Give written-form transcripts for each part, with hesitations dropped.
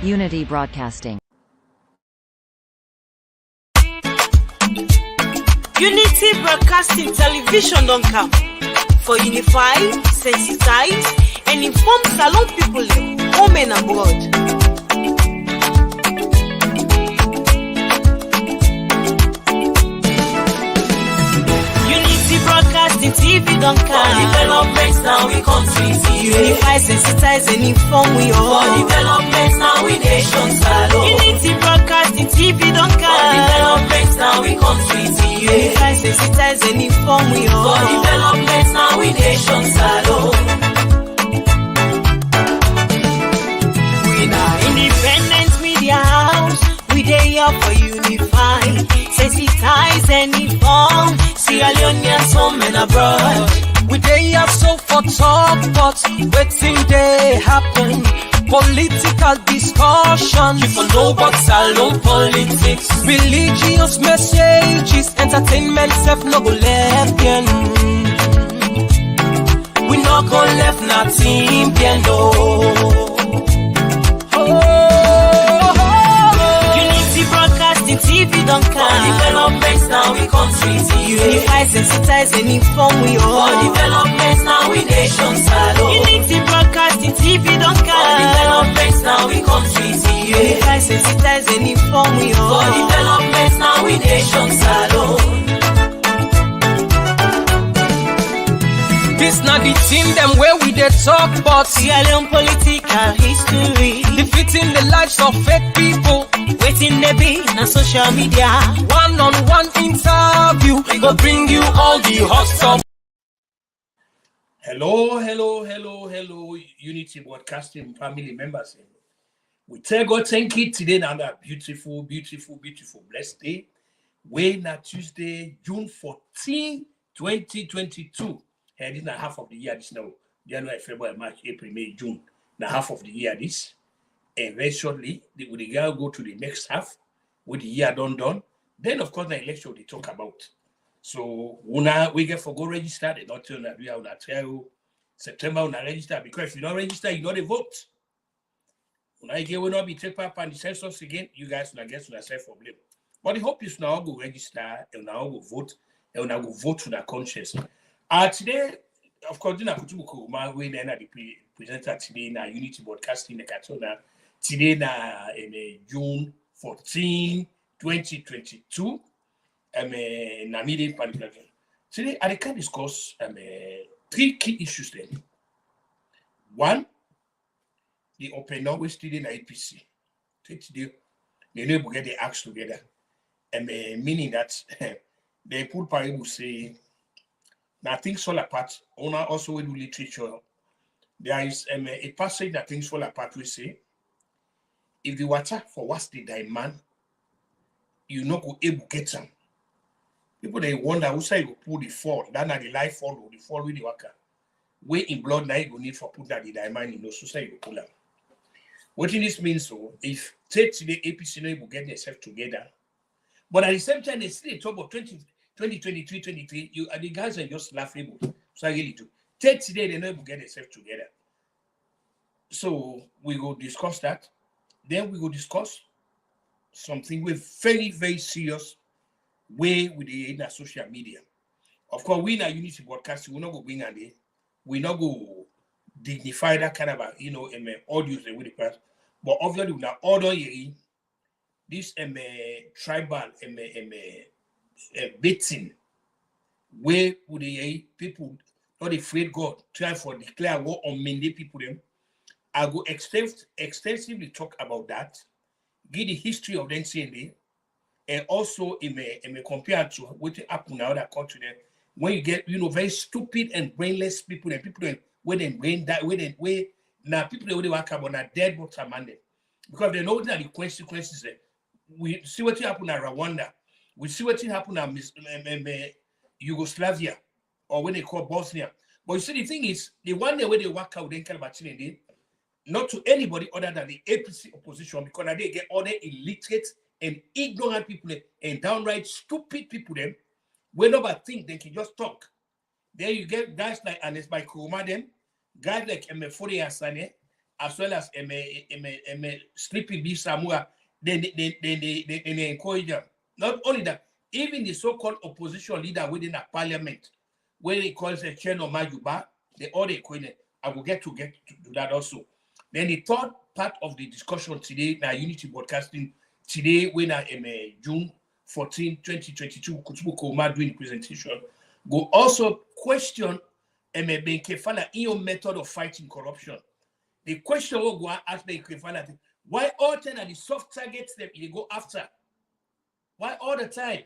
Unity Broadcasting. Unity Broadcasting Television don't come for unify, sensitize, and inform Salon people home and abroad. Broadcasting TV don't come. For developments now we country see. Unify, sensitize, and inform we all. For developments now we nation salon. Unity Broadcasting TV don't come. For developments now we country see. Unify, sensitize, and inform we all. For developments now we nation salon. We now independent media house. We dey here for unify, sensitize, and inform. Leoneans home and abroad. We dey have so for talk, but waiting they happen. Political discussion. You for know about salon politics. Religious messages, entertainment self no go left again. We no go left nothing again, no. TV don't come. For developments now we country see. Unify, sensitize, and inform we all. For developments now we nation salon. Unity Broadcasting TV don't come. For developments now we country see. Unify, sensitize, and inform we all. For developments now we nation salon. This not the team them where we dey talk about Leone political history, defeating the lives of fake people. Waiting they be on social media. One-on-one interview, we go bring you all the hot stuff. Hello, Unity Broadcasting family members. We tell God thank you today and a beautiful, blessed day. We're na Tuesday, June 14, 2022. And this is half of the year this now. January, February, March, April, May, June. Now half of the year this. And very shortly, the girl go to the next half with the year done. Then, of course, the election they talk about. So, we get for go register. They not tell you we have tell September when register because if you don't register, you don't vote. When I will not be take part on the census again, you guys will get to yourself problem. But the hope is now go register and now go vote and now go vote to their conscience. Today, of course, in Kutubu, we then the presenter today na Unity Broadcasting the Katona. Today na June 14, 2022. Na meeting particular. Today I can discuss 3 key issues then. One, the open always today na APC. Today, they know get the acts together. Meaning that they put parable say now things fall apart. Owner also will do literature. There is a passage that things fall apart. We say, if the water for what's the demand, you not go able to get them. People they wonder who say you pull the fall. That na the life follow the fall with the worker. Way in blood now you go need for put that the demand in no so say you pull them. What this means so if take the APC no will get themselves together, but at the same time they still talk about 2023, you the guys are just laughable. So I really do. Take today they know will get themselves together. So we will discuss that. Then we will discuss something with very, very serious way with the social media. Of course, we in our Unity Broadcasting, we're not going to bring a day. We're not going to dignify that kind of audios with the press. But obviously, we are order this tribal betting where would the people not afraid God try for declare war on many people them. I go extensively talk about that, give the history of the NCND, and also compare to what happened in other countries. When you get very stupid and brainless people and people where they brain that where now people they work about are dead but amended because they know that the consequences. We see what happened in Rwanda, we see what happened in Yugoslavia or when they call Bosnia. But you see the thing is the one day where they work out then Kalbachine not to anybody other than the APC opposition because they get all the illiterate and ignorant people and downright stupid people them We nobody think they can just talk. Then you get guys like Anes by Kuruma, then guys like Fode Asane, as well as Sleepy B Samura, they encourage them. Not only that, even the so-called opposition leader within a parliament, where they call it Cheno Majuba, they all encourage them. I will get to that also. Then the third part of the discussion today, now Unity Broadcasting, today, when I June 14, 2022, Kutubu Koma doing the presentation, go also question Benkefala in your method of fighting corruption. The question will go ask Benkefala, why all time are the soft targets that you go after? Why all the time?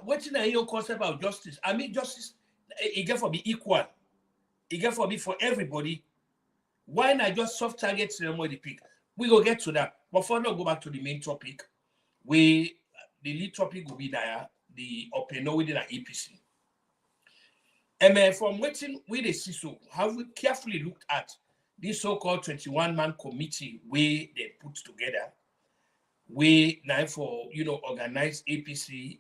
What's in your concept of justice? I mean, justice, it get for be equal. It get for be for everybody. Why not just soft targets them where they pick? We will get to that. But for now, go back to the main topic. The lead topic will be there, the open within an APC. And from waiting with the CISO, have we carefully looked at this so-called 21-man committee where they put together, where now for organize APC,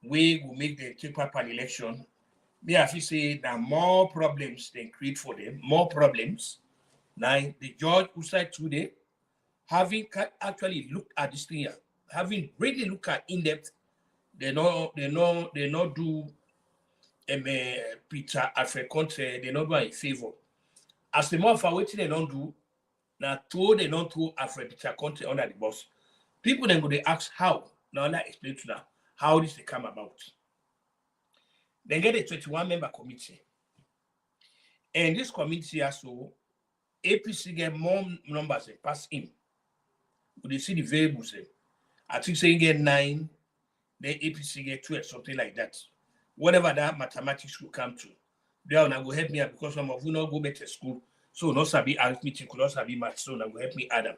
where will make the take part an election. They have to say there are more problems than create for them, more problems. Now the judge who said today, having actually looked at this thing, having really looked at in depth, they not do Peter Alfred Conte, they not do in favor. As the more for waiting they don't do, now they don't throw Alfred Peter Conte under the bus. People then go they ask how. Now I explain to them how this they come about. Then get a 21-member committee. And this committee also, APC get more numbers than pass in. But they see the variables. I think saying get 9, then APC get 12, something like that. Whatever that mathematics will come to. They are going to help me out because some of you not go back to school. So not sabi arithmetic, not sabi math, so now go help me add them.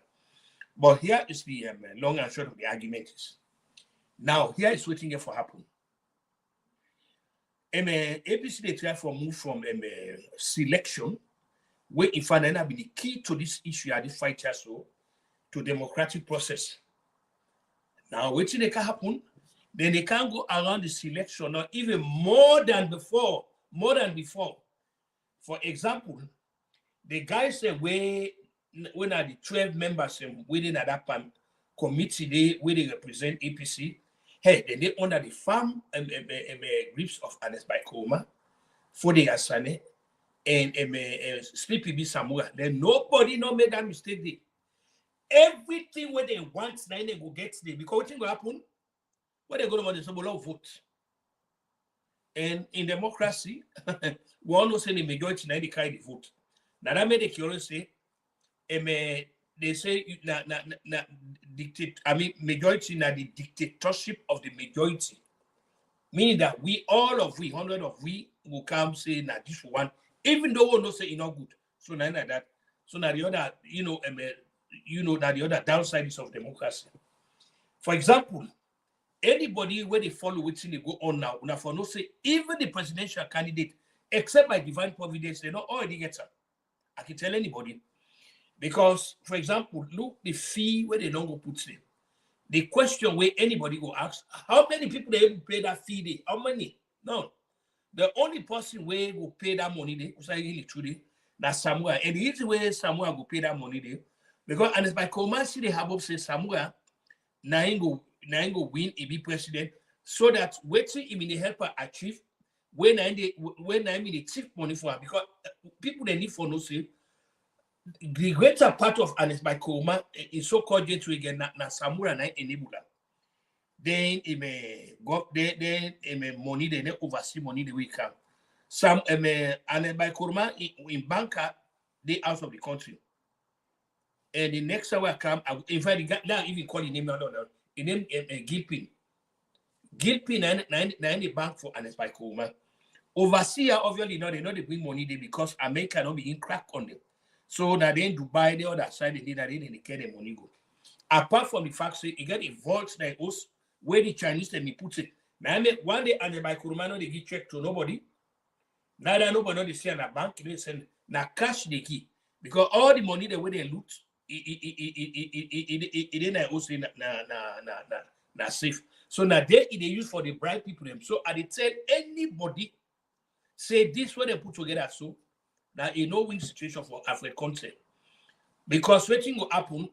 But here is the long and short of the argument is. Now, here is waiting here for happen. APC they try for move from selection, where in fact be the key to this issue at the fight so to democratic process. Now, waiting they can happen, then they can go around the selection or even more than before. For example, the guys say when are the 12 members within that committee where they represent APC. Hey, then they under the farm grips of Anes by Koma, Fode Asane, and Sleepy B Samura. Then nobody no made that mistake there. Everything where they want, now they go get there. Because what will happen? What they go to want is a vote. And in democracy, we all know say the majority now they carry the vote. Now that made the curious say, they say majority na the dictatorship of the majority. Meaning that all of we, 100 of we will come say na this one, even though we don't say it's not good. So now that. So now the other, that the other downside is of democracy. For example, anybody where they follow which they go on now for no say even the presidential candidate, except by divine providence, they not already get up. I can tell anybody. Because, for example, look the fee where they don't go put them. The question where anybody go ask, how many people they able pay that fee day? How many? No. The only person where will pay that money day, that's Samuel. And the easy way Samuel will pay that money day, because and it's by commerce they have say Samuel go win a be president, so that waiting him in the helper achieve when I mean the chief money for her, because people they need for no say. The greater part of Anes by Koma is so-called gateway again na Samura na enable that. Then money they oversee money the way come. Some Anes by Koma in banker they out of the country. And the next hour come, in fact, now even call the name now. The name Gilpin. Gilpin na the bank for Anes by Koma. Overseer obviously they know they bring money there because America not begin crack on them. So that they in Dubai, the other side, they did that in the care the money go. Apart from the fact say you get a vault like us where the Chinese they put it. Now one day and by Kurumano they give check to nobody. Neither nobody they see in a bank, they send na cash they give. Because all the money the way they loot, it ain't also na safe. So now they use for the bright people them. So I tell anybody say this what they put together so now a no-win situation for African country. Because waiting will happen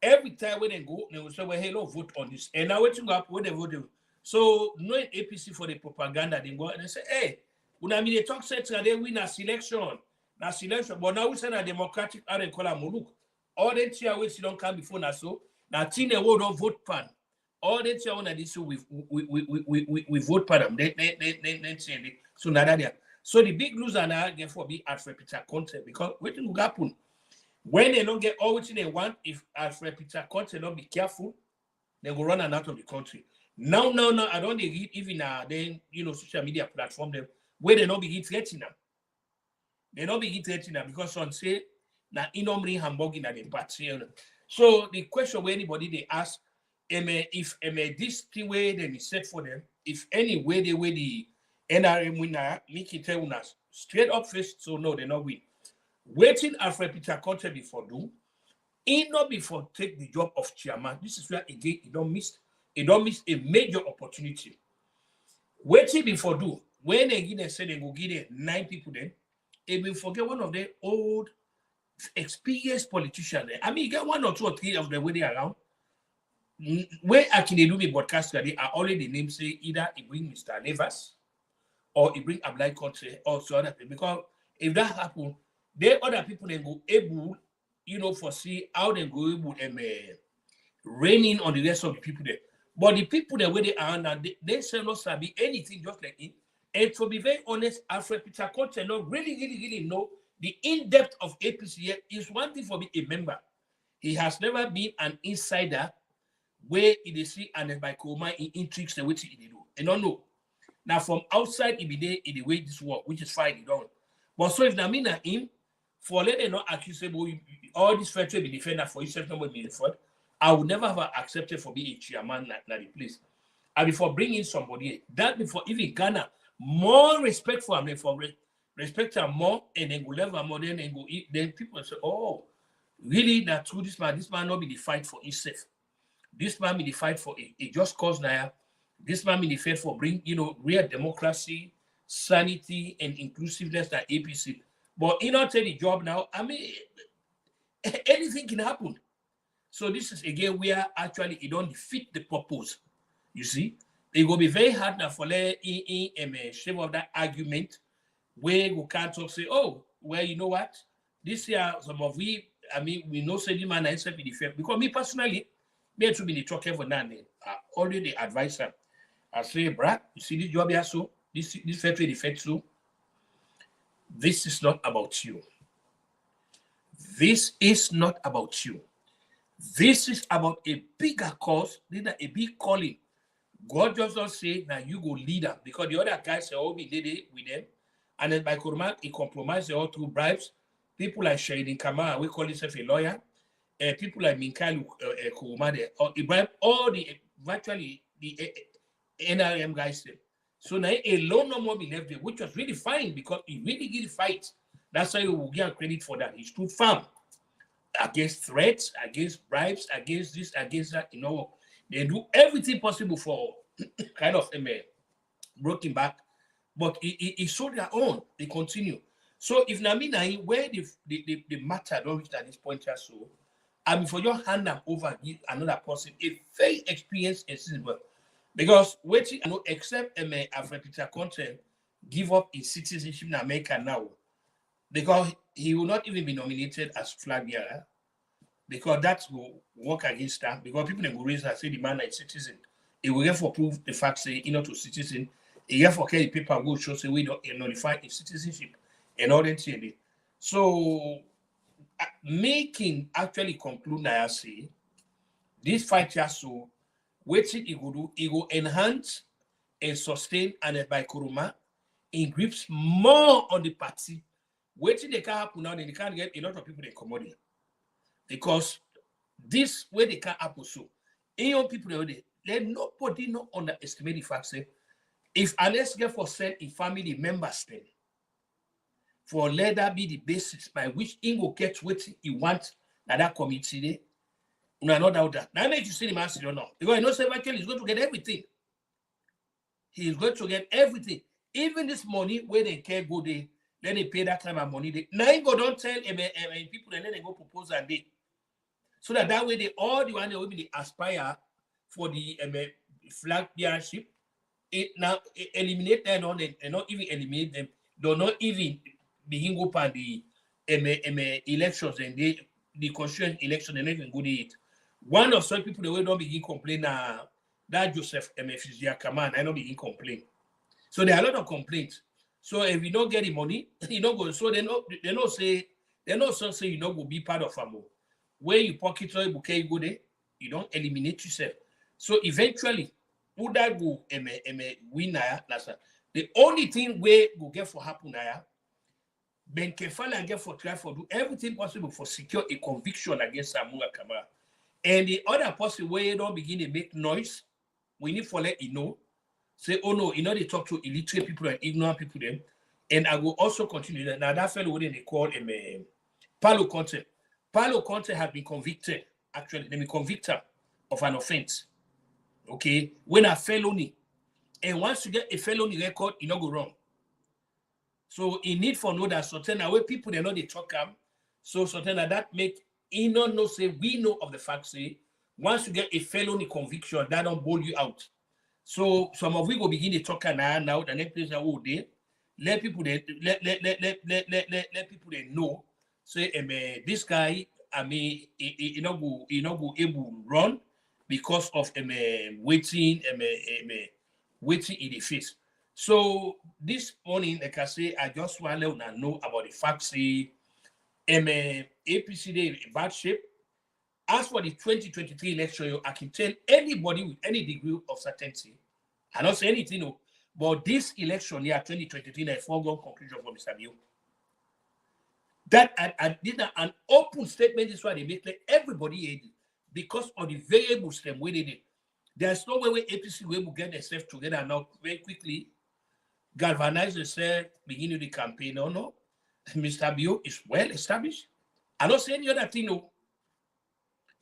every time when they go, they will say, well, hey, no, vote on this. And now waiting will happen when they vote. So knowing APC for the propaganda, they go and they say, hey, when I mean they talk say they win a selection. Now selection, but now we say a democratic and they call a muluk. All the time we don't come before now so now teen they will don't vote pan. All the time when this so we vote pan them. They so now that so the big loser now therefore be Alfred Peter Conte because waiting will happen. When they don't get all what they want, if Alfred Peter Conte don't be careful, they will run out of the country. Now, I don't read even then social media platform them where they don't be threatening them. They don't be threatening them because some say na inomri Hamburg in the party. So the question where anybody they ask, if this thing way they be set for them, if any way they way the NRM winner, make it tell us straight up first, so no, they not win. Waiting Alfred Peter Conte before do, he not before take the job of chairman. This is where again he don't miss a major opportunity. Waiting before do, when they say they go give them 9 people then, they will forget one of their old experienced politicians. I mean, you get 1 or 2 or 3 of them where they around. Where actually they do me broadcast today are already named say either he bring Mr. Nevers or he bring Ablai Conte or so other people. Because if that happen, then other people then go able, foresee how they go able and reigning on the rest of the people there. But the people that where they are now, they say not sabi anything just like it. And to be very honest, Alfred Peter Conte not really know the in-depth of APC here. Is one thing for me a member. He has never been an insider where he see and by Koma in intrigues the way he do. I don't know. Now from outside he be there in the way this work, which is fine, he don't. But so if Namina him, for let them not accusable, all this federal be defender for yourself, not be defended. I would never have accepted for being a chairman at the place. And before bringing somebody, that before even Ghana, more respect for him, for respect him more, and then go level more, then go eat. Then people say, oh, really, that true, this man not be the fight for himself. This man be the fight for a just cause now. This man be the fight for bring, real democracy, sanity, and inclusiveness that APC. But he not take the job now. I mean, anything can happen. So this is again where actually it don't defeat the purpose. You see, it will be very hard now for shape of that argument where we can't talk say, oh, well, you know what? This year some of we know say the man is be fair. Because me personally, me to be the talk every now and then. I already advise them. I say, bruh, you see this job here so this factory defect so. This is not about you. This is not about you. This is about a bigger cause, a big calling. God just don't say, now you go lead them. Because the other guys say, oh, we did it with them. And then by Kurman, he compromised all through bribes. People like Shahidin Kamara, we call himself a lawyer. People like Minkalu Kurumade, or he bribed all virtually the NRM guys. So now alone no more be left there, which was really fine because he really did fight. That's why we will give credit for that. He stood firm against threats, against bribes, against this, against that. They do everything possible for kind of broken back. But he showed their own. They continue. So if Namina, where the matter don't reach at this point, so I mean for your hand them over give another person a very experienced citizen. Because waiting, except Alfred Peter Conte give up his citizenship in America now, because he will not even be nominated as flag bearer, because that will work against that. Because people will raise and say the man is citizen, he will therefore prove the fact say to citizen. He therefore carry the paper go show say we don't nullify his citizenship and all that thing. So making actually conclude now say this fight just so. Waiting he will do, he will enhance and sustain and by Kuruma in grips more on the party. Waiting they can't happen now, they can't get a lot of people in commodity. Because this way they can't happen so. Young people let nobody not underestimate the fact say if unless get for send a family members then for let that be the basis by which he will get what he wants that committee. No, not doubt that. Now make you see him answer or not. Because I know Sebastian is going to get everything. He is going to get everything. Even this money where they can go there, then they pay that kind of money. They now you go don't tell people and then they go propose and they so that way they all the one they will be aspire for the flag bearership. It now eliminate them on and not even eliminate them. Do not even begin up on the elections and the constituent election and even go it. One of some people they will not begin complain that Joseph Fizia Kaman I don't begin complain. So there are a lot of complaints. So if you don't get the money, you don't go. So they don't say you don't go be part of them. Where you pocket or bouquet you go there, you don't eliminate yourself. So eventually, who that go win now? The only thing we go get for happen now, Ben Kefala and get for try for do everything possible for secure a conviction against Samuel Kamara. And the other possible way you don't begin to make noise, we need for let you know. Say, oh no, they talk to illiterate people and ignorant people then. And I will also continue that. Now that fellow they call him Paulo Conte. Paulo Conte has been convicted. Actually, let me convict him of an offense. Okay, when a felony, and once you get a felony record, you not go wrong. So in need for know that certain way people they know they talk so certain that make no say we know of the fact say once you get a felony conviction that don't bowl you out. So some of we go begin to talk now the next place all day. Let people let people they know. Say this guy he not go able to run because of waiting in the face. So this morning, like I say, I just want to let you know about the fact say APC they in bad shape. As for the 2023 election, I can tell anybody with any degree of certainty, I don't say anything, no, but this election year 2023 is a foregone conclusion for Mr. Bio. That I did an open statement. This is why they make like everybody aid because of the variables them where they did. There's no way APC will get themselves together now very quickly, galvanize themselves, begin the campaign. No. Mr. Bio is well established. I don't say any other thing, no.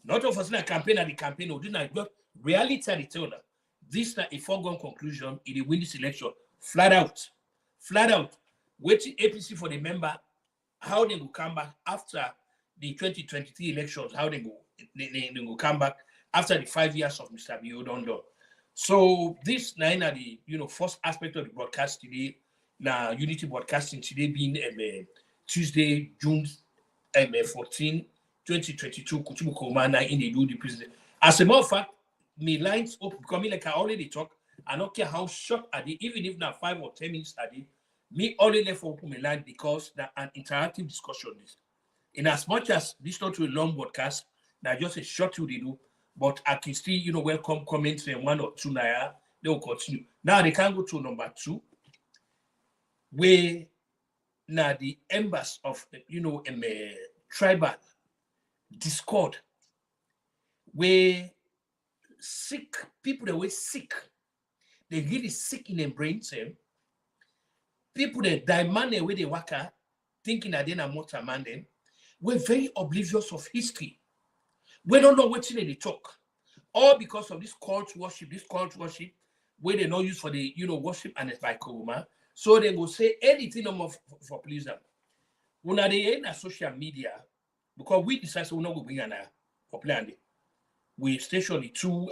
Not of us in a campaign and the campaign, no. This is not reality at the turn. This is a foregone conclusion in the win this election. Flat out. Waiting APC for the member, how they will come back after the 2023 elections, how they will come back after the 5 years of Mr. Bio Dondo. So this nine are the first aspect of the broadcast today. Now Unity Broadcasting today being Tuesday, June 14, 2022, Kutubu Komana in the do the president. As a matter of fact, my lines up becoming like I already talk. I don't care how short are they, even if now 5 or 10 minutes are they, me only left open my line because that an interactive discussion is. In as much as this not a long broadcast, now just a short they do, but I can still welcome comments and 1 or 2 now. They will continue. Now they can go to number 2, where now the embers of tribal discord, where sick people that were sick, they really sick in their brains. People that die man where they work thinking that they're not mortal man them, we're very oblivious of history. We don't know what they talk. All because of this cult worship, where they not use for the worship and it's by Kuruma. So they will say anything for please them. When they in a social media, because we decide we're not going to bring an for plan. We station the two,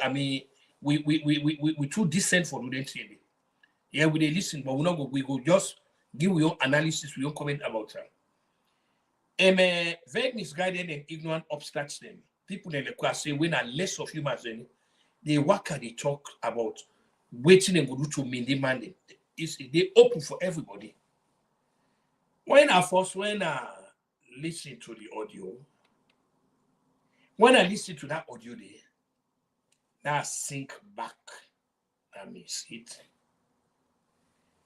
we too decent for doing TV. Yeah, we listen, but we go just give your analysis, we don't comment about them. Very misguided and ignorant obstructs them. People in the class say when are less of humans than they work and they talk about waiting and go do to mean demanding. They open for everybody. When I listen to the audio, when I listen to that audio there, now I sink back and miss it.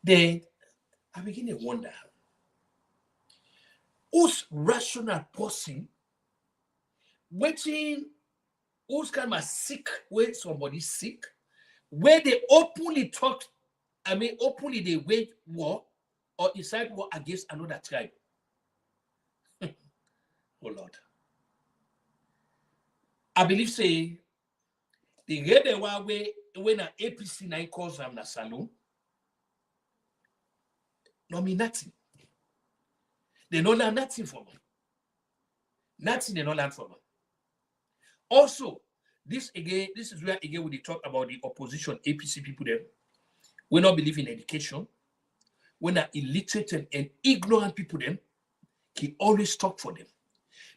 Then I begin to wonder, who's rational person waiting, who's kind of sick when somebody sick, where they openly talk, openly they wage war or incite war against another tribe. Oh Lord. I believe say the rebel way when an APC 9 calls them na salon. No mean nothing. They don't learn nothing from them. Nothing they don't learn from them. Also, this is where again we talk about the opposition APC people there. We not believe in education. When are illiterate and ignorant people them can always talk for them.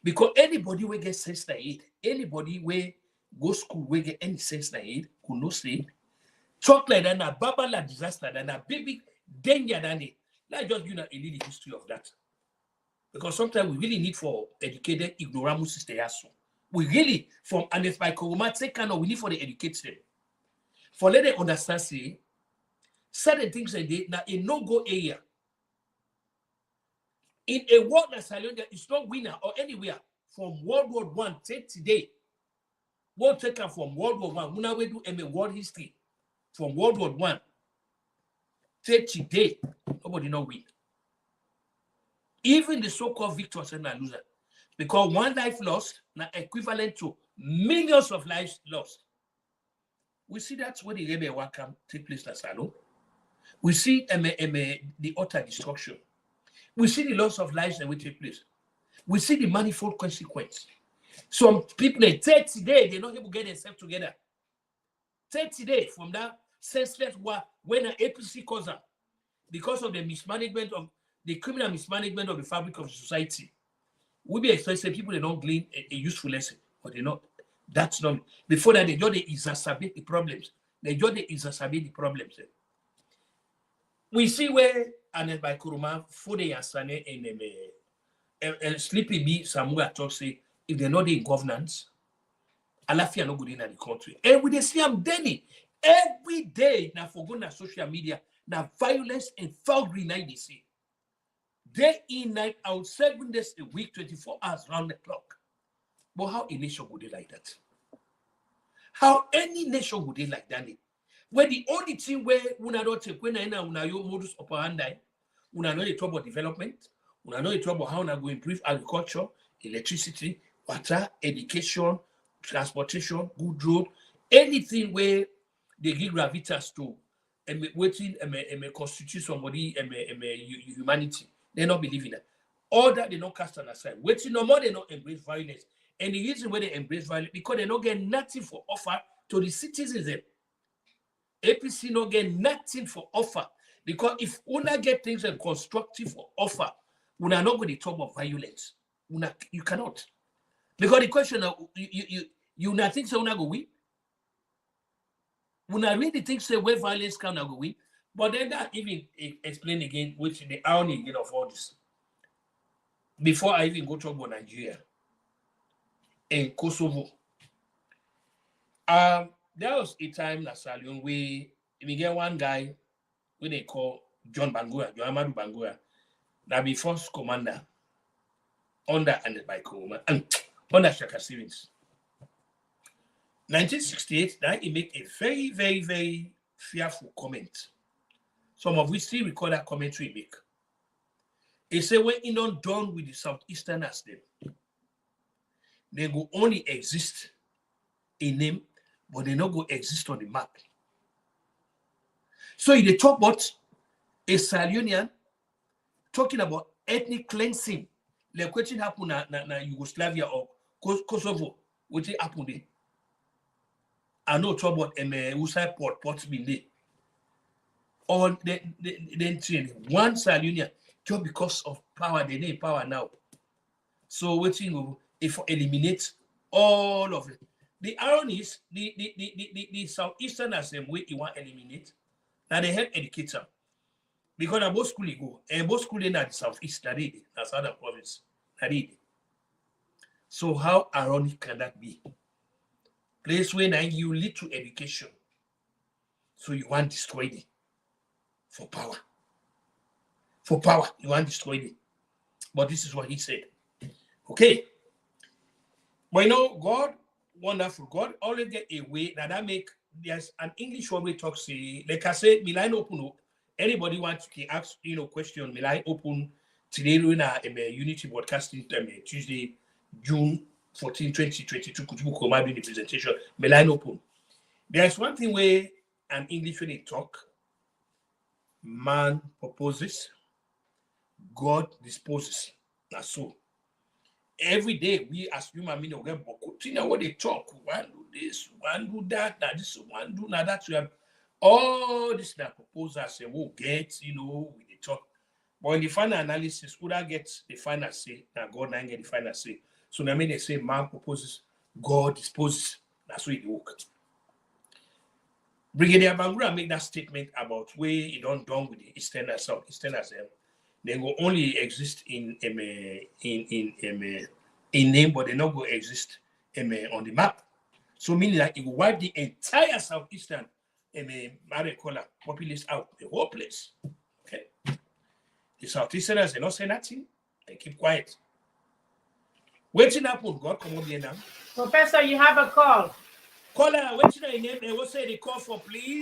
Because anybody will get sense na aid, anybody will go school will get any sense na aid, who knows say talk like that na babala disaster that na baby danger than it. Let's just give a little history of that. Because sometimes we really need for educated ignoramus system. We really from and if by Koroma take kind of we need for the educate them. For let them understand say certain things that they now a no-go area. In a world that Salonia is not winner or anywhere from World War I, take today. We'll take her from World War I. We now do a world history from World War I. Take today, nobody know win. Even the so-called victors and loser. Because one life lost now equivalent to millions of lives lost. We see that's where the rebel welcome take place in Salon. We see the utter destruction. We see the loss of lives that will take place. We see the manifold consequence. Some people, 30 days, they're not able to get themselves together. 30 days from that senseless war when an APC cause up because of the mismanagement of the criminal mismanagement of the fabric of society. We be expecting people they don't glean a useful lesson, but they not. That's not. Before that, they just exacerbate the problems. They just exacerbate the problems. We see where and by Kuruma, Fode Yasane and Sleepy B Samuel talk say if they're not in governance, Alafia no good in the country. And we see them daily, every day now for going on social media, now violence and foulry night they see. Day in, night out, 7 days a week, 24 hours round the clock. But how a nation would they like that? How any nation would they like that? Where the only thing where una don't take when una your modus operandi, una know the trouble development, una know the trouble how una go improve agriculture, electricity, water, education, transportation, good road, anything where they give gravitas to waiting constitute somebody humanity. They not believe in that. All that they not cast on aside. Waiting no more, they not embrace violence. And the reason why they embrace violence because they don't get nothing for offer to the citizens. APC not get nothing for offer because if una get things and constructive for offer, una not going to talk about violence. You cannot. Because the question you not think so una go win. Una really think say where violence can go win. But then that even explain again, which the irony again of all this. Before I even go talk about Nigeria and Kosovo. There was a time that Salion we get one guy when they call John Amadu Bangura, that be first commander under and by Kuruma and under Shaka Stevens. 1968, that he make a very, very, very fearful comment. Some of which still record that commentary he make. He said when he not done with the Southeasterners, they will only exist in name, but they not go exist on the map. So if they talk about a Salionian talking about ethnic cleansing, like what happened na Yugoslavia or Kosovo, what happened there. I know talk about Usai Port been there. Or then training one Salionian just because of power, they need power now. So waiting if eliminate all of it. The irony is the Southeasterners way you want to eliminate. Now they help educate them. Because both school you go, and both school in the Southeast, that's other province. So how ironic can that be? Place where now you lead to education. So you want to destroy it. For power. For power, you want to destroy it. But this is what he said. Okay. But you know, God, wonderful. God always get a way that make, there's an English one way talk, say, like I said, my line open up. Anybody wants to ask, question, my line open today, we're in a Unity broadcasting Tuesday, June 2022, Kutubu Koma doing the presentation, my line open. There's one thing where an English when they talk, man proposes, God disposes. That's so. Every day we as human beings we get continue what they talk. One do this, one do that, this one do that. We have all this that proposals say we'll get, with the talk. But in the final analysis, who that gets the final say, now God not get the final say. So I mean they say man proposes, God disposes. That's what it work. Brigadier Bangura make that statement about where it don't done with the Eastern and South Eastern as them. They will only exist in name, but they not go exist on the map. So meaning that it will wipe the entire southeastern populace out, the whole place. Okay. The southeasterners, they not say nothing, they keep quiet. Waiting happen, God come up here now. Professor, you have a call. Caller, waiting your name, they will say the call for please.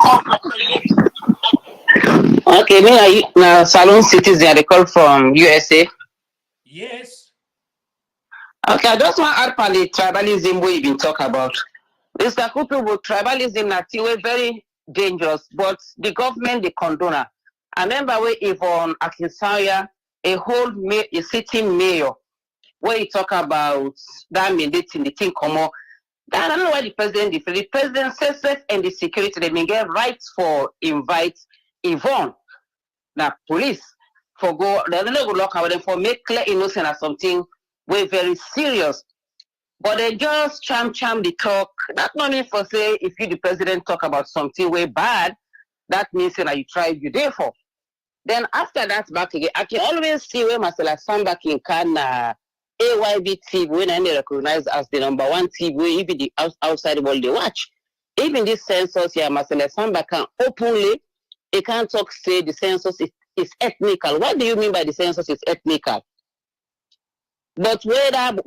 Okay, me are now Salon Citizen. They call from USA. Yes. Okay, I just want to add on the tribalism we been talk about. Mr. Kutubu, tribalism na very dangerous, but the government the condone. I remember we Yvonne Akinsanya, a sitting mayor, where he talk about that mandating the thing come up. I don't know why the president says and the security they may get rights for invite Yvonne. Now police for go they don't go lock out them for make clear innocent or something way very serious. But they just cham the talk. That not mean for say if you the president talk about something way bad, that means that you try you there for. Then after that back again, I can always see where Marcella Samba can AYB TV when I recognize as the number one TV, even the outside world they watch. Even this census here, Marcella Samba can openly, they can't talk say the census is ethnical. What do you mean by the census is ethnical? But whether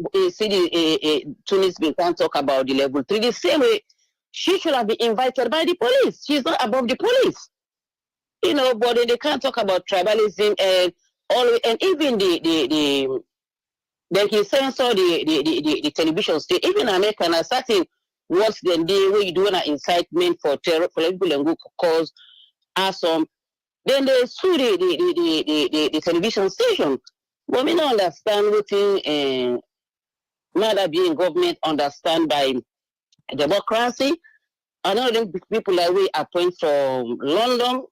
Tunis can talk about the level 3, the same way she should have been invited by the police. She's not above the police. But they can't talk about tribalism and all, and even they can censor the television state. Even America are starting worse than they where you do an incitement for terror for people and go cause awesome. Then they sue the television station. But we don't understand what thing matter being government understand by democracy. I know them people that we appoint from London,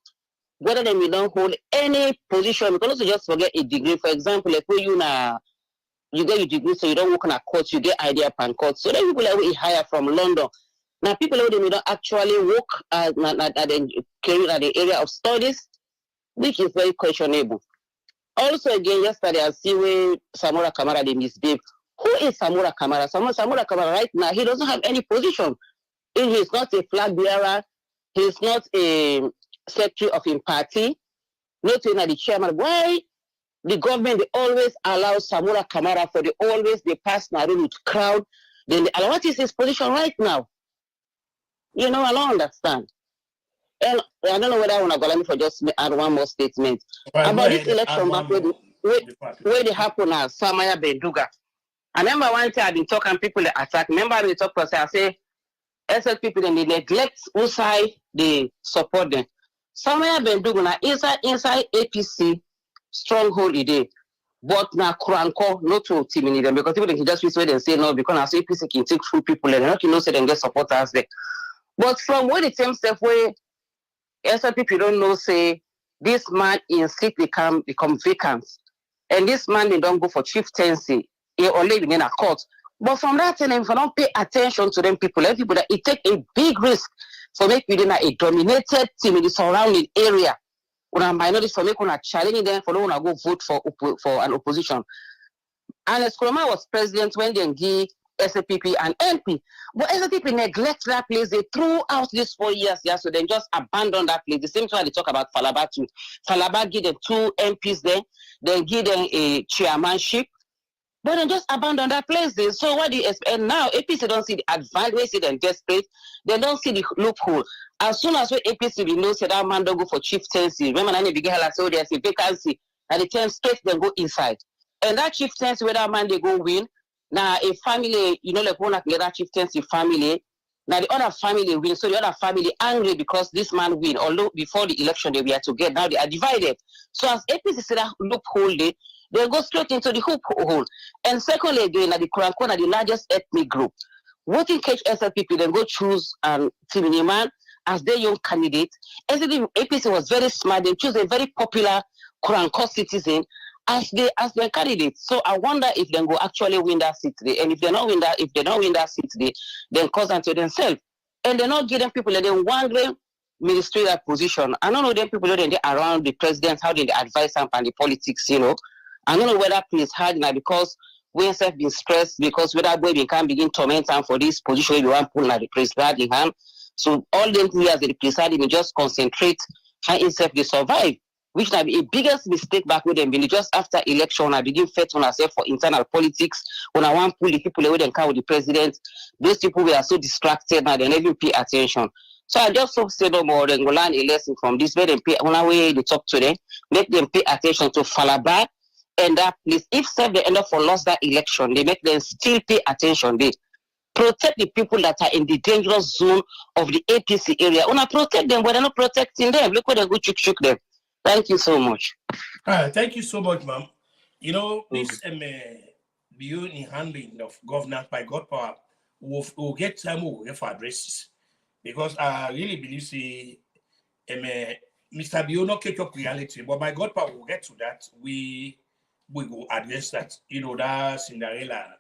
whether they don't hold any position, because also just forget a degree. For example, if you get your degree, so you don't work on a court, you get idea pan court. So then people that we hire from London. Now people that they don't actually work at the area of studies, which is very questionable. Also, again, yesterday I see where Samora Kamara they misbehave. Who is Samora Kamara? Samora Kamara right now, he doesn't have any position. He's not a flag bearer. He's not a secretary of his party. Not even the chairman. Why the government they always allow Samora Kamara for they pass Naru with crowd. Then what is his position right now? I don't understand. And I don't know whether I want to go let me for just add one more statement about this election back where they happen at Samaya Benduga. I remember one time I've been talking people that attack. Remember we talk for I say SL people they neglect outside they support them. Samaya Benduga na inside APC stronghold today. But now Kranko not to timidate them because people can just whisper and say no because as APC can take full people and not say them get supporters there. But from where the same stuff where SL people don't know say this man in seat become vacant. And this man they don't go for chieftaincy or living in a court. But from that time, if you don't pay attention to them people that it take a big risk for make within a dominated team in the surrounding area. When a minority for make a challenge them for don't go vote for an opposition. And Eskroma was president when they give SLPP and NP. But SLPP neglect that place. They threw out these 4 years, so they just abandoned that place. The same time they talk about Falaba too. Falaba give them 2 MPs there, then give them a chairmanship, but then just abandon that place there. So what do you expect? And now APC don't see the advantage, see them desperate, they don't see the loophole. As soon as APC we know say that man don't go for chieftaincy. Remember when they begin like so there's a vacancy and the 10 straight then go inside. And that chieftaincy where that man they go win. Now a family, you know, like one of the other chieftaincy family. Now the other family win, so the other family angry because this man win. Although before the election they were together, now they are divided. So as APC see that loophole, they go straight into the loophole. And secondly, again, at the Kurankona, the largest ethnic group, voting catch SLPP, then go choose Timini man as their young candidate. APC was very smart. They choose a very popular Kuranko citizen as their candidate. So I wonder if they go actually win that seat today. And if they don't win that seat today, then cause them to themselves. And they're not giving people and then wondering ministerial position. I don't know them people that they around the president, how they advise them on the politics, you know. I don't know whether please hard now because we have been stressed because whether boy we can begin torment them for this position we want pull at the president in hand. So all them years the president just concentrate how himself they survive. Which might be a biggest mistake back with them. Just after election, I begin fight on ourselves for internal politics. When I want to pull the people away and come with the president, those people were so distracted now they never even pay attention. So I just hope say no more then go learn a lesson from this. Where they pay one way they talk to them, make them pay attention to Falaba and that please. If self they end up for lost that election, they make them still pay attention. They protect the people that are in the dangerous zone of the APC area. When I protect them, but they're not protecting them. Look where they go shook them. Thank you so much. Thank you so much, ma'am. You know, this view in handling of governance by God power will get time for addresses. Because I really believe Mr. Bio not catch up reality, but by God power we'll get to that. We will address that. You know, that Cinderella,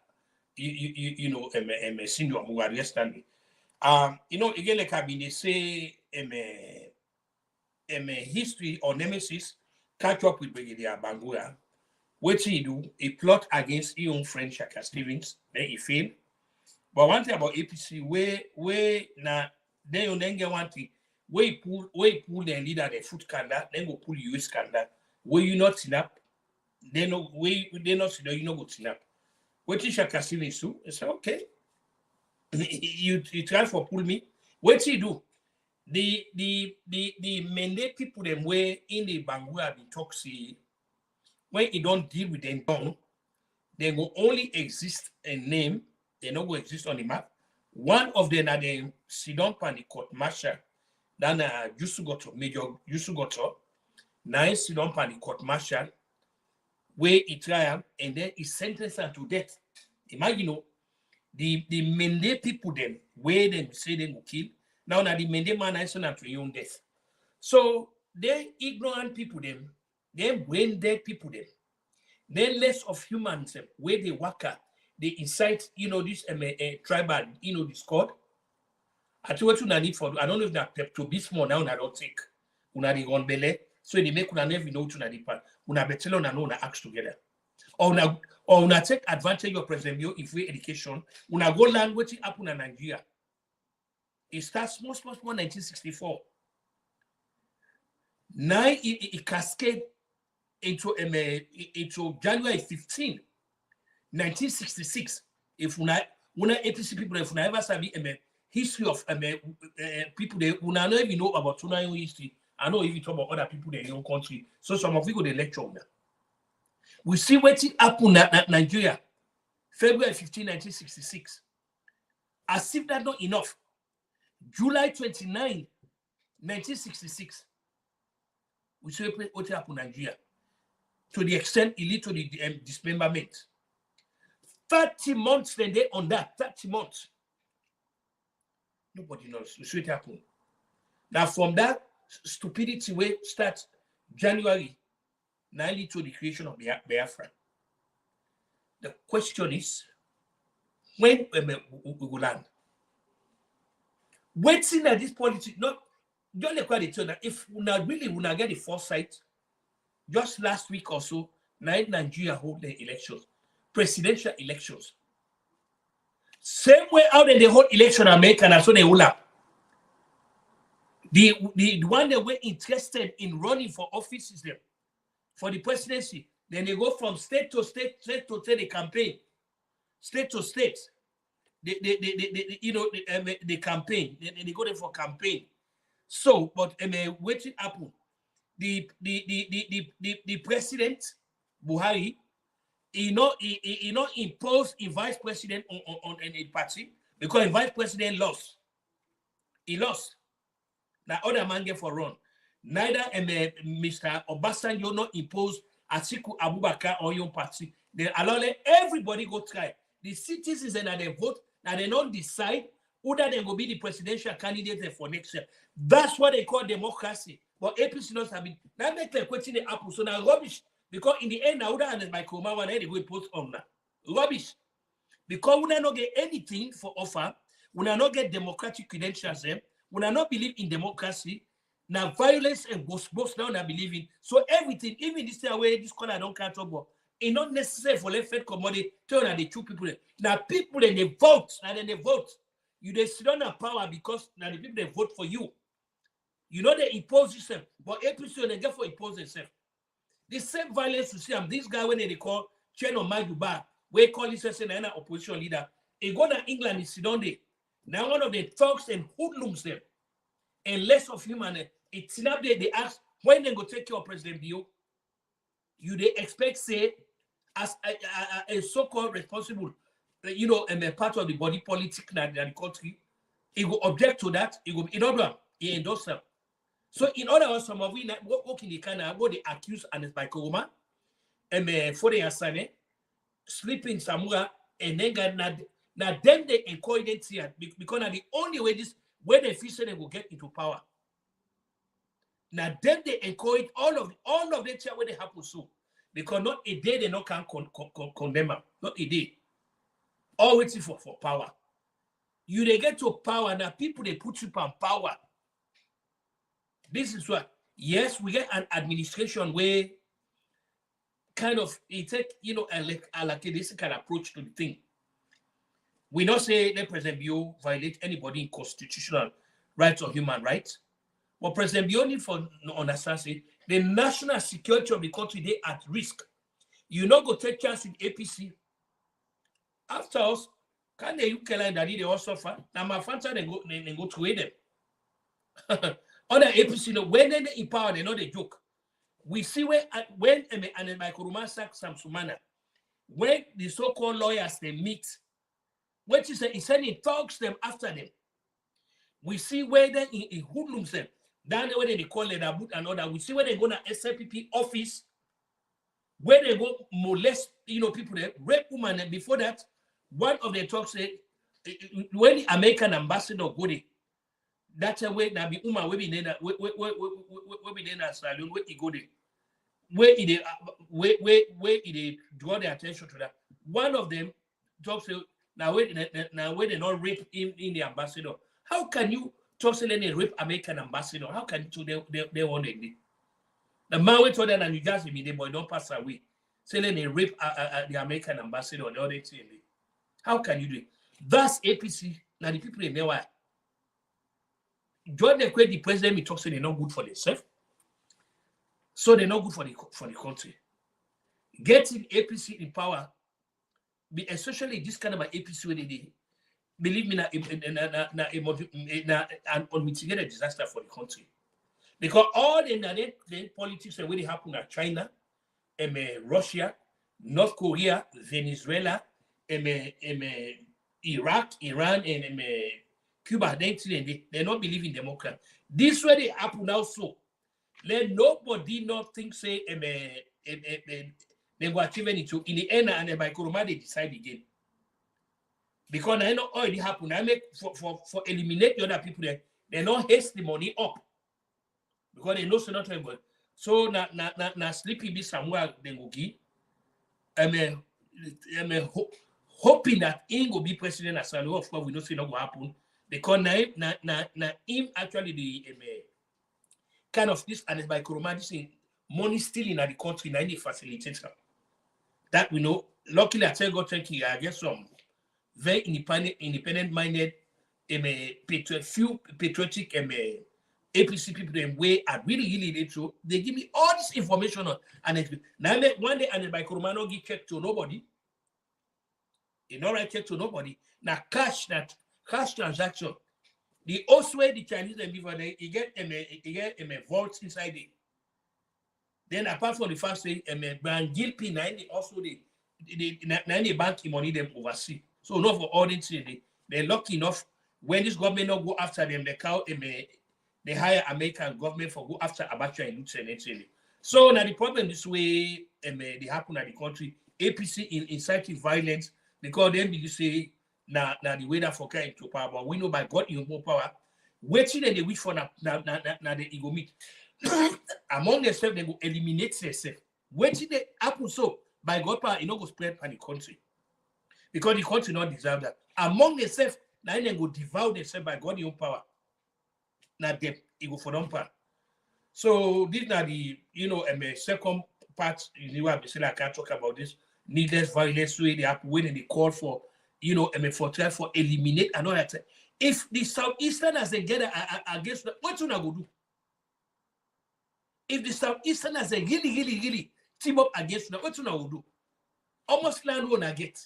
you know, syndrome will address that. You know, again, like I've been say history or nemesis catch up with Brigadier Bangura. What he do? He plot against his own friend Shaka Stevens. Then he failed. But one thing about APC, where now then you then get one thing. Where he pull the leader the foot scandal, then go pull US scandal. Where you not snap, then no they not see you no go snap. What is Shaka Stevens do? I say okay. you try for pull me. What he do? The mandate people them where in the Bangura be toxic when you don't deal with them down, they will only exist in name, they not go exist on the map. One of them are the Sidon Pani Court Marshal, then Yusugoto, Major Yusugoto, now Sidon Pani Court Marshal, where he trial and then he sentenced her to death. Imagine you know, the mandate people them where them say they will kill. Now, the mandate man is not to your own death. So they ignorant people them, they brain dead people them, they less of humans them, where they work at, they incite, you know, this tribal, you know, discord. I tell what you need for. I don't know if that Pepto Bismol now I don't take. Una the gun belly, so they make una never know to na depart. Una betel on una act together. Or una take advantage of President Bio if we education. Una go learn what happen in Nigeria. It starts small 1964. Now it cascade into January 15, 1966. If una APC people, if una ever study history of people, they una not even know about Tuna history. I know if you talk about other people in your own country. So some of you go to lecture on that. We see what happened at Nigeria, February 15, 1966. As if that's not enough. July 29, 1966, we see what happened in Nigeria to the extent it led to the dismemberment. 30 months then they on that, 30 months. Nobody knows. We see what happened. Now from that stupidity way starts January 90 to the creation of Biafra. The question is, when we will land? Waiting at this politics, not don't let quite tell that if we really get the foresight, just last week or so, Nigeria hold the elections, presidential elections. Same way out in the whole election America, and so they will up. The one that were interested in running for office is them for the presidency. Then they go from state to state, state to state, the campaign, state to state. The campaign. They go there for campaign. So, but waiting happen. The president Buhari he impose a vice president on a party because a vice president lost. He lost. Now other man get for run. Neither Mr. Obasanjo not impose Atiku Abubakar on your party. They allow everybody go try. The citizens and they vote, and they don't decide whether they will be the presidential candidate for next year. That's what they call democracy. But APC not have been. That make the question the apple. So now rubbish. Because in the end, now and by Kuruma one they go post on now. Rubbish. Because we not get anything for offer, we not get democratic credentials. We not believe in democracy. Now violence and ghost now not believing. So everything, even this way, this corner don't count about. It's not necessary for left fed commodity turn at the two people. Now people and they vote, and then they vote. You they sit on power because now the people they vote for you. You know they impose yourself, but APC they get for impose themselves. The same violence you see, this guy when they call Cheno Majuba, we call this an opposition leader. He go to England, he sit down there. Now one of the thugs and hoodlums them, and less of human. It's not there. They ask when they go take care of President Bio. You they expect say as a so-called responsible, and a part of the body politic in the country, he will object to that. He will in order he endorse them. So in other words, some of we work in the kind of what they accuse and by Kuruma, and for the Asane, sleeping somewhere, and then now them they encourage it here because the only way this when they feel they will get into power. Now then they encourage all of them here where they happen so. Because not a day they not can condemn them. Not a day. All waiting for power. You they get to power now, people they put you on power. This is what yes, we get an administration where kind of it take a this kind of approach to the thing. We not say let President Bio violate anybody in constitutional rights or human rights. But President Bio need for understand say the national security of the country they at risk. You not go take chance with APC. After us, can they UK line that they also suffer? Now my fans they go to them. Other APC when they in power, they know they joke. We see when and by Kuruma sack Sam Sumana, when the so-called lawyers they meet, what is he sending talks them after them. We see where then he hoodlums them. Down where they call it about another. We see where they go to SLPP office, where they go molest people there, rape women. And before that, one of the talks said when the American ambassador go there, that's a way that be woman we be there we be there salon where he go there, where he draw the attention to that. One of them talks now where they not rape in the ambassador. How can you talk to any rape American ambassador? How can you they want it? The man we told them and you just be the boy don't pass away. Say they rape the American ambassador or the other thing. How can you do it? That's APC. Now the people in there why. Join the the president he talks they're not good for themselves. So they're not good for the country. Getting APC in power, especially this kind of APC where they believe me, an unmitigated disaster for the country. Because all the politics that really happen at China, Russia, North Korea, Venezuela, Iraq, Iran, and Cuba, they don't believe in democracy. This way they happen now so. Let nobody not think say they will achieve anything. In the end, and by Kuruma, they decide again. Because I know already happened. I make for eliminate the other people there. They don't haste the money up. Because they know so not able. So na sleepy be somewhere they will give. Hoping that he will be president as well. Of course, we don't see not what happen. Because na him actually the kind of this and by Kuruma this money stealing at the country na the facilitator. That we know. Luckily, I tell God thank you. I get some very independent-minded, few patriotic APC people them way are really true. They give me all this information on and now one day and by Kuruma no give check to nobody. You know right check to nobody. Now cash transaction. The also way the Chinese and before they get a vault inside it. Then apart from the fact say Brand Gilpin also Any bank money them oversee. So not for all things they're lucky enough when this government not go after them, they hire American government for go after Abacha and Lutsen. So now the problem this way they happen at the country. APC inciting violence because then you say now the way that for came to power, but we know by God you more power. Waiting and they wish for now the ego meet. Among themselves, they will eliminate themselves. Waiting they happen so by God power, it not go spread by the country. Because the country not deserve that. Among themselves, now they go devour themselves by God's own power. Now they go for them power. So these are the second part. I can't talk about this needless violence way they happen when they call for for try for eliminate and all that. If the Southeasterners they get against what you gonna go do? If the Southeasterners they really team up against what you gonna do? Almost land one get.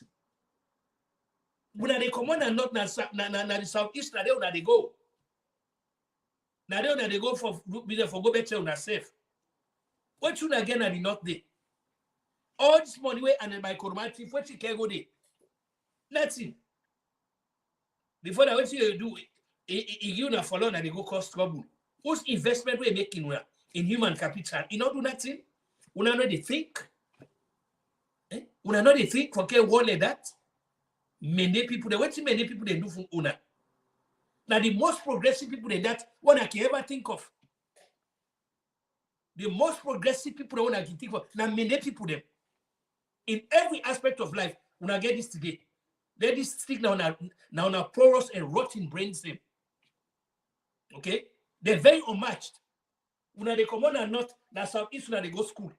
When they come on and not na the Southeast, now they go. Now they go for go better on safe. What you again at the north there? All this money way and then by Koromati, what you can go there? Nothing. Before that, what you do, you not follow and they go cause trouble. Whose investment we making in human capital? You not do nothing. We not know they think. We not know they think. Okay, one like that. Many people, many people they do for Una. Now the most progressive people in that one I can ever think of. The most progressive people one I can think of. Now many people them in every aspect of life. When I get this today, they this stick now porous and rotten brains them. Okay, they're very unmatched. When they come on and not now Southeast when they go school.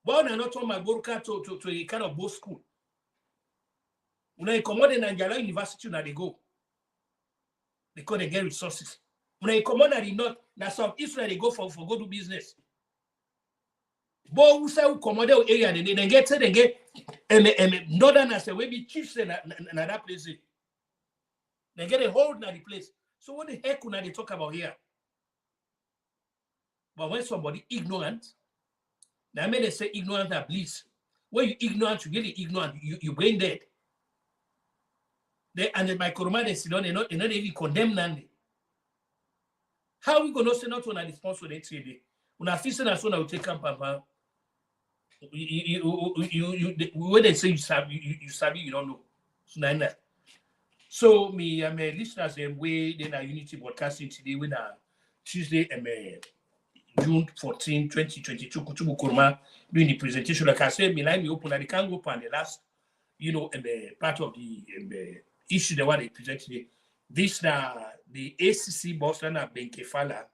But when I not on my Boruka to a kind of both school. When they come on in Nigeria University when they go. Because they get resources. When they come on at the north, now Southeast when they go for go do business. But who say who come on that area, they get northern as a way be chiefs in that place. They get a hold in the place. So what the heck could they talk about here? But when somebody ignorant, now may they say ignorant are bliss. When you ignorant, you really ignorant, you brain dead. They and the microman they sit down, they're not even condemn none. How are we gonna say not on a response to that today? When I feel as soon I will take up when they say you sabi, you don't know. So me and my listeners way then our Unity broadcasting today when Tuesday June 14, 2022, Kutubu Kurma doing the presentation. Like I said, me open and they can't go on the last, part of the issue the one they presented today. This the ACC boss and Benkefala.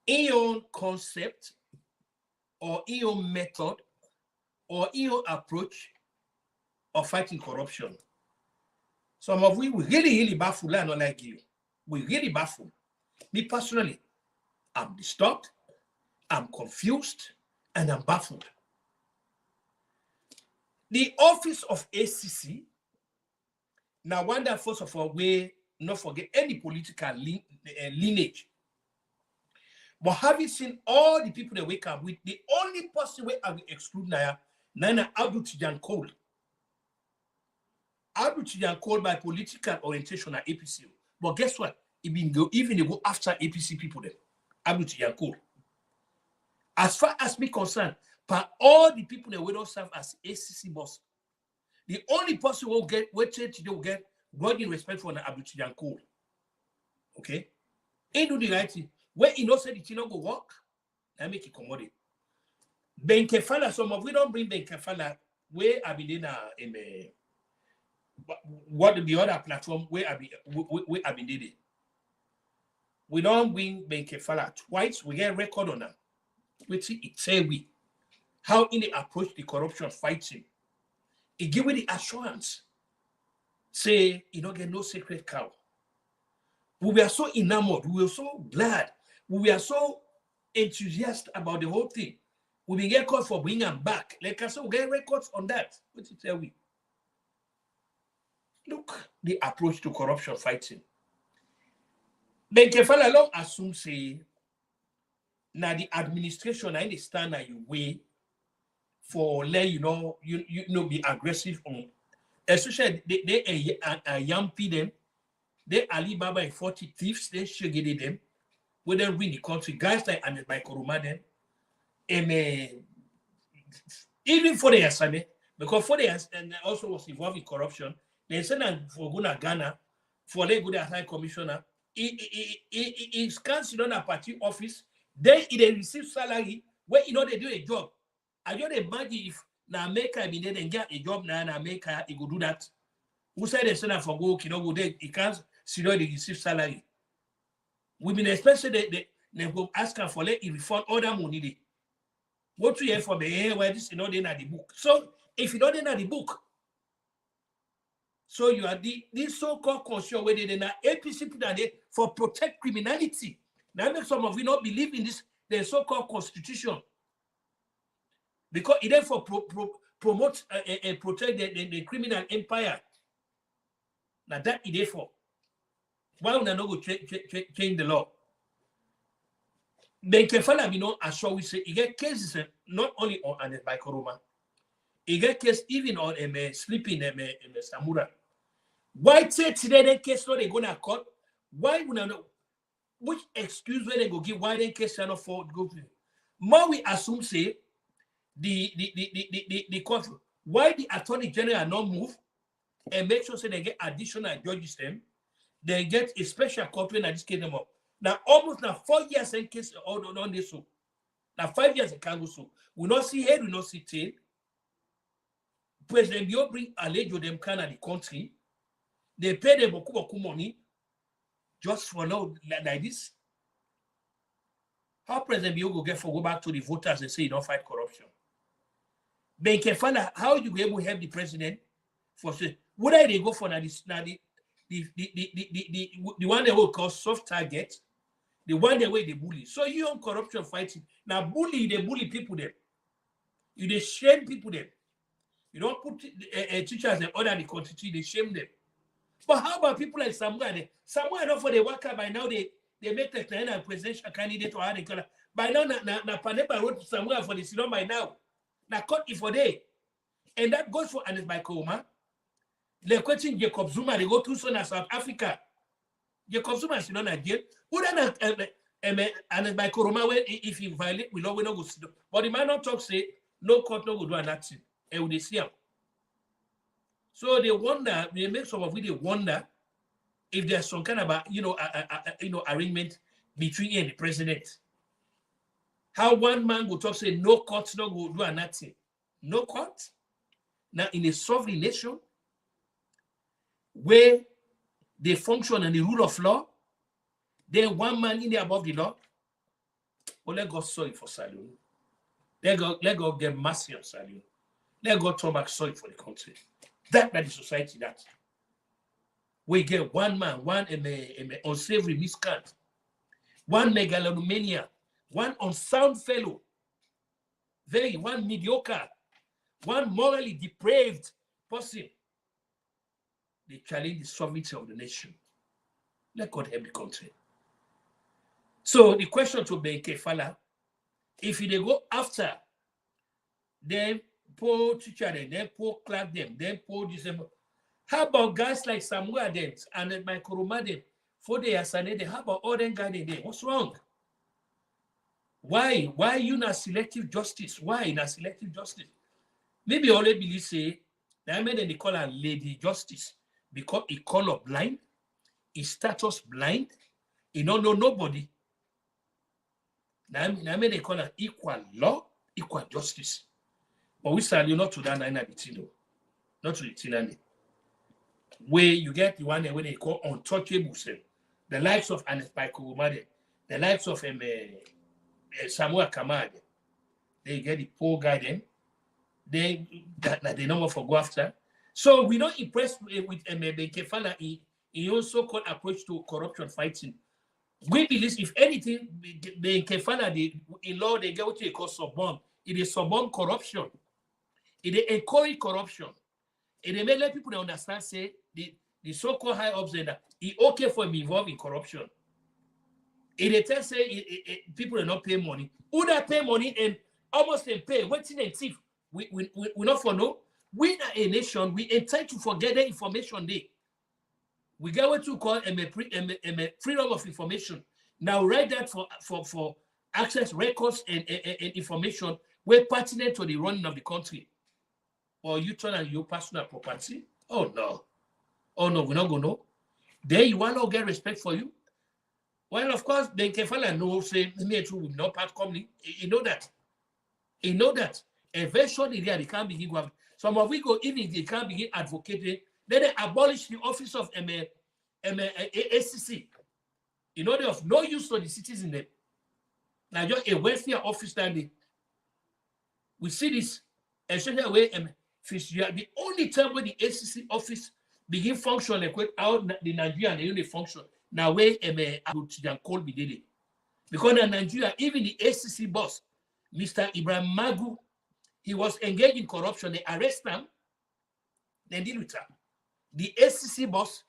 In your concept or in your method or in your approach of fighting corruption. Some of we really baffle and not like you. We really baffle. Me personally, I'm disturbed, I'm confused, and I'm baffled. The office of ACC, now one that first of all, we not forget any political lineage. But having seen all the people that wake up with, the only person where I will exclude Nana Abdul Tijan Cole. Abdul Tijan Cole by political orientation at APC. But guess what? Even they go after APC people then. Abdul Tijan Cole. As far as me concerned, by all the people that will not serve as ACC boss, the only person who will get God in respect for Abdul Tijan Cole. Okay? He do the right thing. When he knows that it will not go work, I make it commodity. Benkefala, some of we don't bring Benkefala where I been in what the other platform where I been did it. We don't bring Benkefala twice, we get record on them. Which it say we how in the approach the corruption fighting. It give me the assurance. Say you don't get no sacred cow. We were so enamored, we were so glad, we were so enthusiastic about the whole thing. We been get called for bringing them back. Like I said, we get records on that. What you tell we? Look, the approach to corruption fighting. Then Kefala long assume say now the administration I understand that you way for let you know be aggressive on, especially they Yampi them, they Alibaba and 40 thieves, they shaggy them, where they win the country, guys like and by Koroma them, and even for the Asane, because for the and also was involved in corruption, they sent for Guna Ghana for the good high commissioner. He scans on a party office, then they receive salary where they do a job. I don't imagine if na America be there and get a job now in America, he go do that. Who said they send for go, go there, he can't see they receive salary. We been especially they go ask her for let refund other money. They. What you hear from the where this they in the book. So if you don't in the book, so you are this so-called conscious where they are APC people for protect criminality. Now make some of you not believe in this the so-called constitution. Because it therefore promote and protect the criminal empire. Now that is therefore. Why would I not go change the law? Then Kefala, as sure we say, you get cases not only on by Koroma, you get case even on sleeping in Samura. Why say today that case not they gonna court? Why would I know? Which excuse when they go give? Why then case not for go? More we assume say the court. Why the attorney general not move and make sure say they get additional judges them? They get a special court when I just get them up. Now almost now 4 years in case on this so. Now 5 years in Congo so. We not see head, we not see tail. President Bio bring Alejo them kind of the country. They pay them beaucoup money just for now like this. How President Bio go back to the voters and say you don't fight corruption? Ben Kefala, how you go able to help the president for say would they go for the one they will call soft target, the one they way they bully. So you on corruption fighting. Now bully, they bully people there. You they shame people there. You don't put teachers and order the constitution, they shame them. But how about people like Samuel? Samuel enough for the worker by now they make the presidential candidate or how they call it. By now, Panepa wrote to Samuel for the Sidon by now. Now cut it for day. And that goes for Anis by Koma. The question Jacob Zuma, they go to South Africa. Jacob Zuma is not again. Who then and by Koroma, if you violate, we not go sit down. But the man not talk say no court no go do nothing. And they see him. So they wonder, they make some of it, they wonder if there's some kind of arrangement between you and the president. How one man go talk say no court no go do nothing. No court. Now in a sovereign nation where they function and the rule of law, then one man in there above the law. Well, let God sorry for Saloon. Let God get mercy on Saloon. Let God turn back sorry for the country. That is society that. We get one man, one unsavory miscreant, one megalomania, one unsound fellow, one mediocre, one morally depraved person. They challenge the sovereignty of the nation. Let God help the country. So the question to Ben Kefala, if they go after them, poor teacher them, then poor clerk them, then poor December. How about guys like Samuel them and my Koroma them? For the Asane, how about all them guys there? What's wrong? Why? Why you not selective justice? Why not selective justice? Maybe all they believe say that made they call her lady justice because he color blind, he status blind, he don't know nobody. Now they call her equal law, equal justice. But we start you not to that nine bitino, not to the tinani. Where you get the one where they call untouchable, the likes of Anis Koroma, the likes of Samuel Kamade. They get the poor guy then. They don't want to go after. So we not impressed with Kefala in also called approach to corruption fighting. We believe if anything, the Kefala in law they get what they call suborn. It is suborn corruption. It encourage corruption. It may let people understand say the so-called high ups that it's okay for me involved in corruption. It tell say people are not paying money. Who that pay money and almost they pay? What's in the thief? we not for no. We are a nation. We intend to forget the information day. We get what to call freedom of information. Now write that for access records and information were pertinent to the running of the country. Or you turn on your personal property. Oh no, we're not gonna know. Then you want to get respect for you. Well, of course, then Kefala know say me too will not part company. You know that. Eventually they can't begin to have some of we go even they can't begin advocating. Then they abolish the office of ACC. In order of no use to the citizen them. Now just a welfare office standing. We see this essentially way the only time when the ACC office begin function like out the Nigeria and the only function now where call be daily. Because in Nigeria, even the ACC boss, Mr. Ibrahim Magu, he was engaged in corruption. They arrest him, then deal with him. The ACC boss,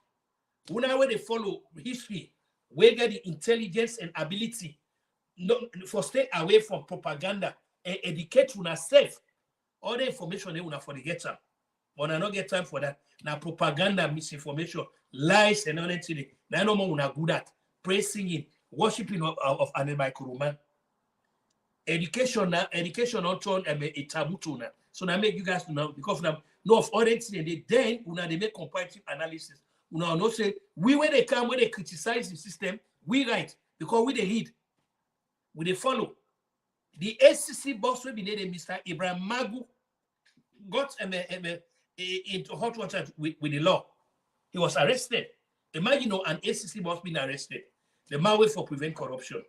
when they follow history, we get the intelligence and ability for stay away from propaganda and educate ourselves. All the information they want for the get time. But I don't get time for that. Now propaganda, misinformation, lies, and all that. Now no more we are good at praising it, worshiping of Animal Kuruma. Education not turn a taboo to now. So now make you guys know because of them know of all that thing. Then they make comparative analysis. No say we when they come when they criticize the system, we right because we they lead, we they follow. The ACC boss will be named Mr. Ibrahim Magu got into hot water with the law. He was arrested. Imagine an ACC boss being arrested. The man way for prevent corruption.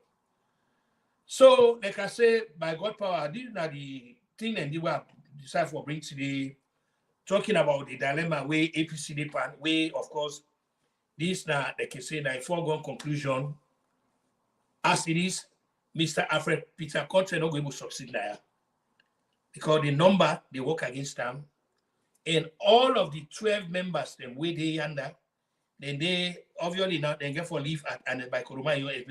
So, like I say, by God power, these are the thing and they were decided for bring today, talking about the dilemma where APC depend, where of course, this now they can say a foregone conclusion. As it is, Mr. Alfred Peter Country not going to succeed now. Because the number they work against them, and all of the 12 members, them way they under, then they obviously now they get for leave and by Kuruma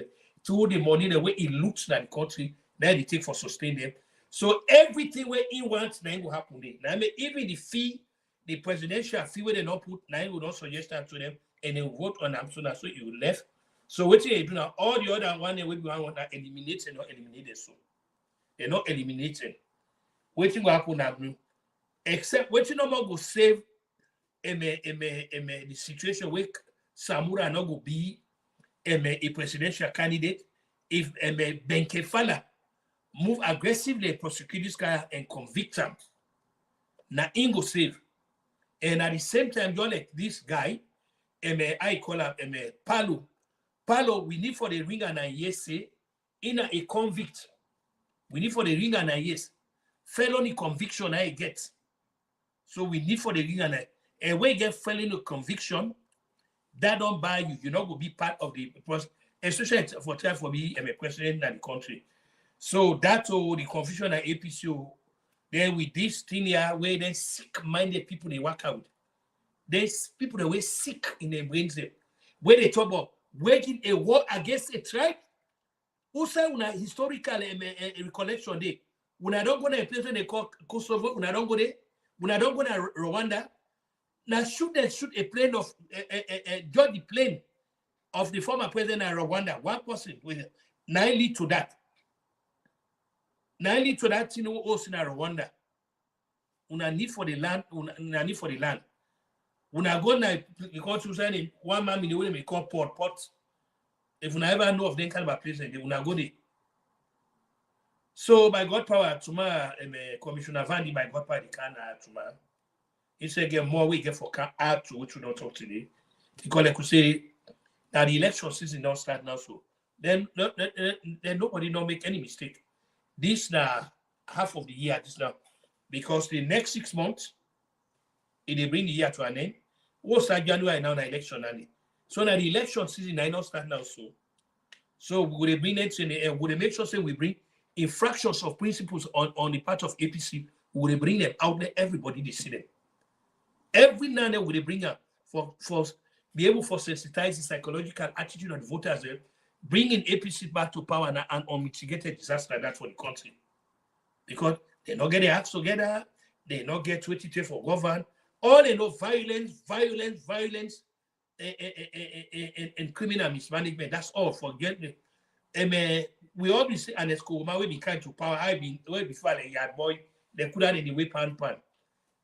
to the money the way it looks like the country, then they take for sustain them. So everything where he wants, then will happen. Now even the fee, the presidential fee where they not put, now will not suggest that to them, and they vote on them so that's what you left. So what you do now, all the other one they will want to eliminate and not eliminated. So they're not eliminated. What will happen now? Except what you no more go save the situation where Samura not go be a presidential candidate if Benkefala move aggressively prosecute this guy and convict him. Now in go save. And at the same time, just like this guy, I call him Palo. Palo, we need for the ring and a yes in a convict. We need for the ring and a yes. Felony conviction I get. So we need for the ring and when you get felony conviction, that don't buy you. You're not going to be part of the process, especially for time for me and a president in the country. So that's all the confusion at APCO. Then with this thing here, where they sick-minded people they work out. There's people that were sick in their brains. Where they talk about waging a war against a tribe. Who say una historical recollection day? When I don't go to a place when they call Kosovo, when I don't go there, when I don't go to Rwanda. Now shoot a plane of judge the plane of the former president of Rwanda. One person with 9 lead to that. 9 lead to that thing also in Rwanda. Una need for the land. Una need for the land. Una go now because you say one man in the way they call port. If you ever know of them kind of a place, they will not go there. So by God power, tomorrow, Commissioner Vandy, by God power, they can tomorrow. He said, get more we get for add to which we don't talk today. Because like we say that the election season don't start now, so then nobody don't make any mistake. This now half of the year, this now, because the next 6 months, if they bring the year to an end, what's that January now the election and so now the election season I not start now, so we will bring it in the air. We will make sure say we bring infractions of principles on the part of APC. We will bring them out there. Everybody they see them. Every now and then we will bring up for be able to sensitize the psychological attitude of the voters, bringing APC back to power and unmitigated disaster like that for the country, because they not get their acts together. They not get 22 for govern. All they know violence, and criminal mismanagement. That's all. Forget me. We always say, and it's cool. My way be kind to power. I been way before a yard boy. They could have anyway pan.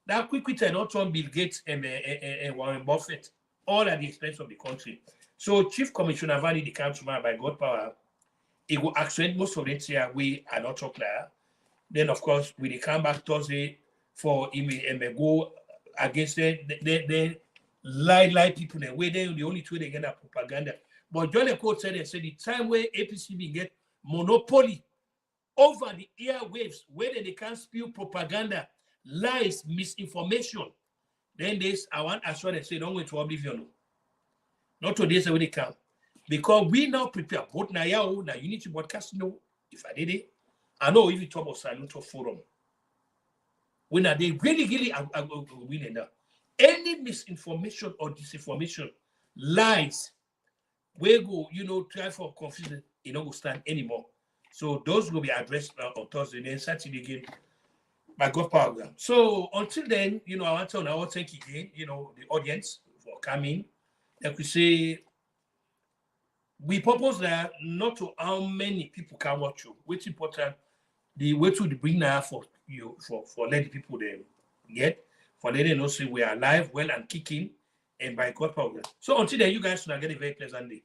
That quick and not on Bill Gates and Warren Buffett, all at the expense of the country. So Chief Commissioner Valley, the countryman by God power, it will accentuate most of it here. We are not so clear. Then of course we come back Thursday for him and go against the lie people and way they the only two they get that propaganda. But John Court said the time where APC will get monopoly over the airwaves, where they can't spew propaganda, lies, misinformation, then this I want as well say don't wait to oblivion. Not today say when they come. Because we now prepare both now Unity Broadcast, if I did it, I know if you talk about Saluto Forum. When are they really winning now? Any misinformation or disinformation, lies, we go, try for confusion, it don't stand anymore. So those will be addressed on Thursday, then Saturday again by God program. So until then, I want to now thank again, the audience for coming. Like we say, we purpose that not to how many people can watch you. What's important, the way to bring now for you for letting people them get, for letting them know say we are alive, well and kicking, and by God program. So until then, you guys should get a very pleasant day.